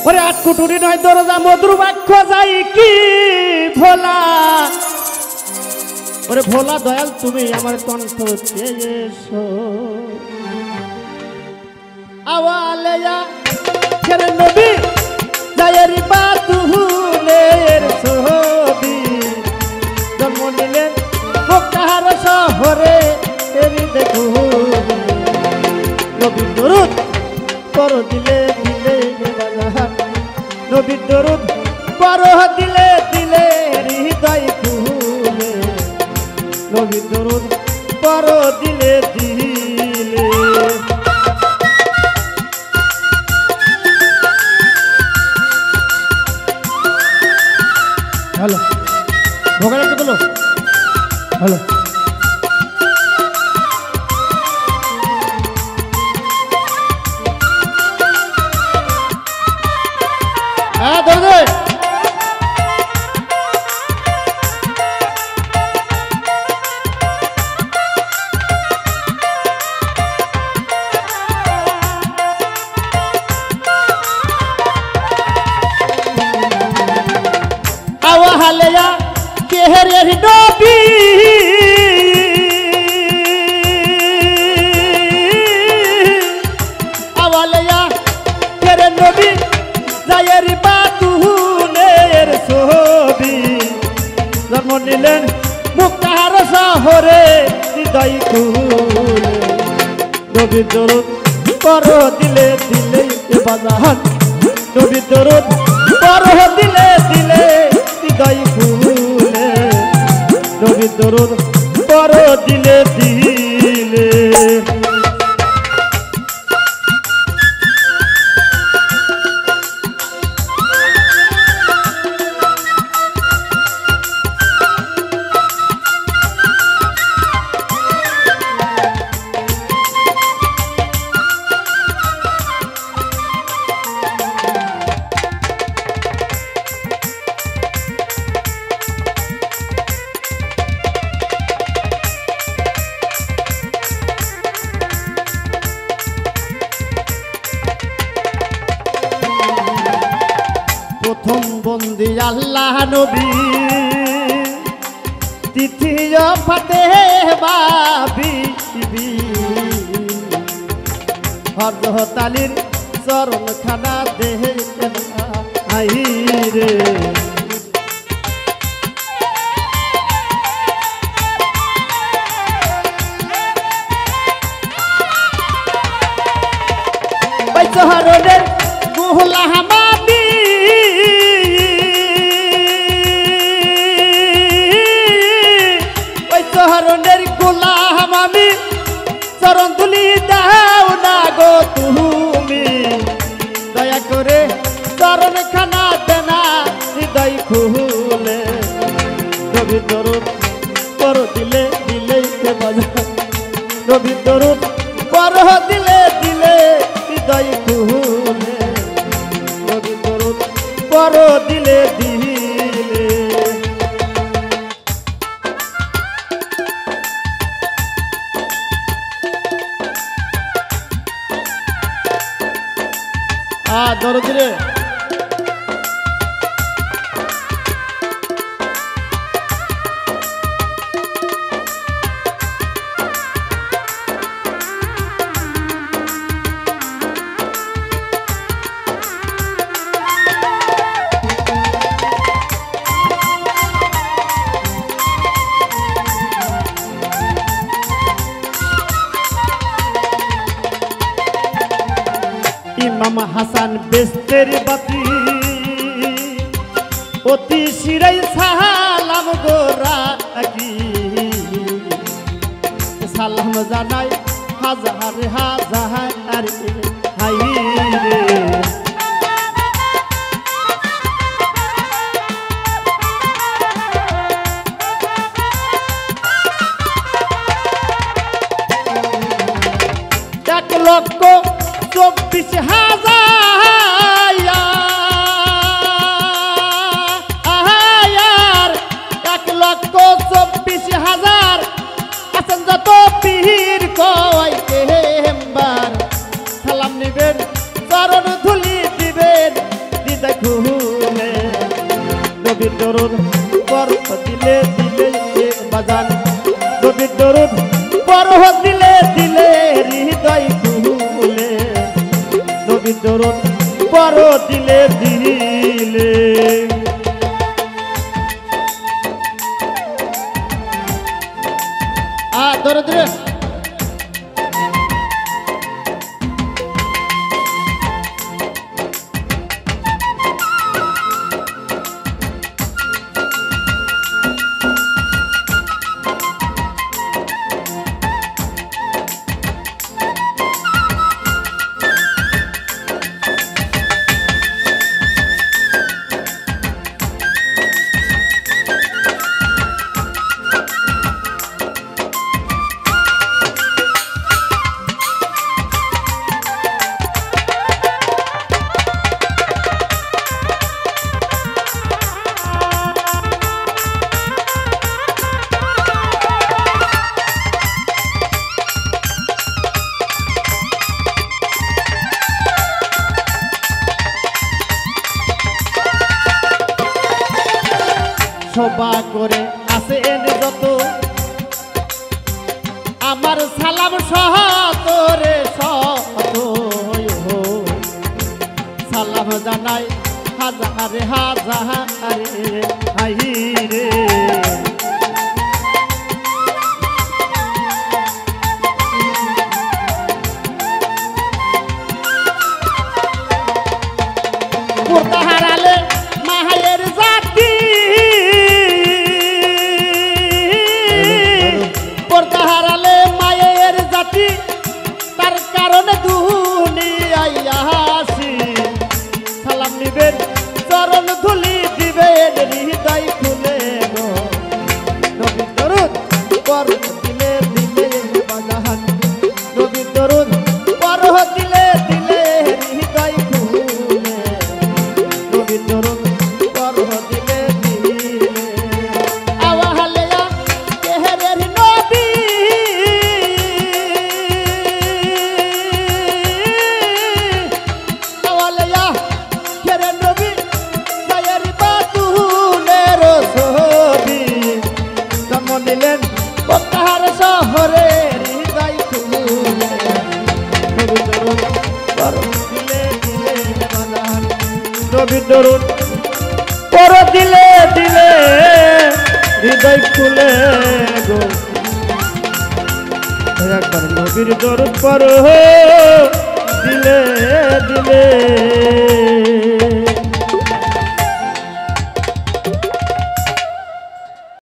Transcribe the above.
ওরে আট কুটুরি নয় দরজা মধুর বাক্য যাই কি ভোলা ওরে ভোলা দয়াল তুমি আমার কণ্ঠ চেয়েছো আওয়ালেয়া ছেড়ে নবী যায়ের বাতুলের ছবি জন্ম নিলেন মক্কার শহরে এরি দেখো নবী দরুদ পর দিলে দিলে বাজার নবী দরুদ পর দিলে দিলে হৃদয় খুলে নবী দরুদ পর দিলে দিলে হ্যালো ভোগাল একটু বলো হ্যালো হ্যাঁ ধরে আওয়ালেয়া কেহরের নবী আওয়ালেয়া কেহরের নবী যায়ের বাতুলের ছবি জন্ম নিলেন মক্কার শহরে হৃদয় খুলে নবী দরুদ পর দিলে দিলে বাজার নবী দরুদ পর দিলে দিলে হৃদয় খুলে নবী দরুদ পর দিলে দিলে প্রথম বন্দি আল্লাহ নবী তৃতীয় ফাতেহ বিবি হযরত আলীর চরণ খানা দেহে আইরে বাইচহরের গোহলা হামাদি চরণের গোলাম আমি চরণ তুলি দাও না গো তুমি দয়া করে চরণ খানা দেনা হৃদয় খুলে নবী দরুদ পর দিলে দিলে বাজার নবী দরুদ পর দিলে দিলে হৃদয় খুলে নবী দরুদ পর দিলে দিলে দরদ রে ইমাম হাসান বেস্তের বাতি অতি শিরাই সালাম গোরা কি সালাম জানাই হাজার হাজার হাই রে এক লক্ষ 24,000 1,24,000 আছেন যত পীর কয় সালাম নিবেন চরণ ধুলি খুলে নবীর দরুদ পড়হ দিলে দিলে বাজান নবীর দরুদ পড়হ দিলে দিলে হৃদয় খুলে নবীর দরুদ পড়হ দিলে দিলে ধরে ধরে সভা করে আসেন যত আমার সালাম সহ তোরে শত সালাম জানাই হাজারে হাজারে হাই রে হারালে মায়ের জাতি হারালে মায়ের জাতি তার কারণে দুনিয়ায় আসি সালাম নিবেন চরণ ধুলি দিবেন হৃদয় খুলে নবীর দরুদ পড়হ দিলে দিলে বাজান নবীর দরুদ পড়হ দিলে দিলে হৃদয় খুলে নবীর দরুদ পড়হ দিলে দিলে আওয়াহালেয়া কেহরের নবী আওয়ালেয়া কেহরের নবী সায়ের বাতুলের ছবি জন্ম নিলেন পতাহার শহরে হৃদয় খুলে নবীর দরুদ পড়হ দিলে দিলে বাজান নবীর দরুদ পড়হ দিলে দিলে হৃদয় খুলে গো একবার নবীর দরুদ পড়হ দিলে দিলে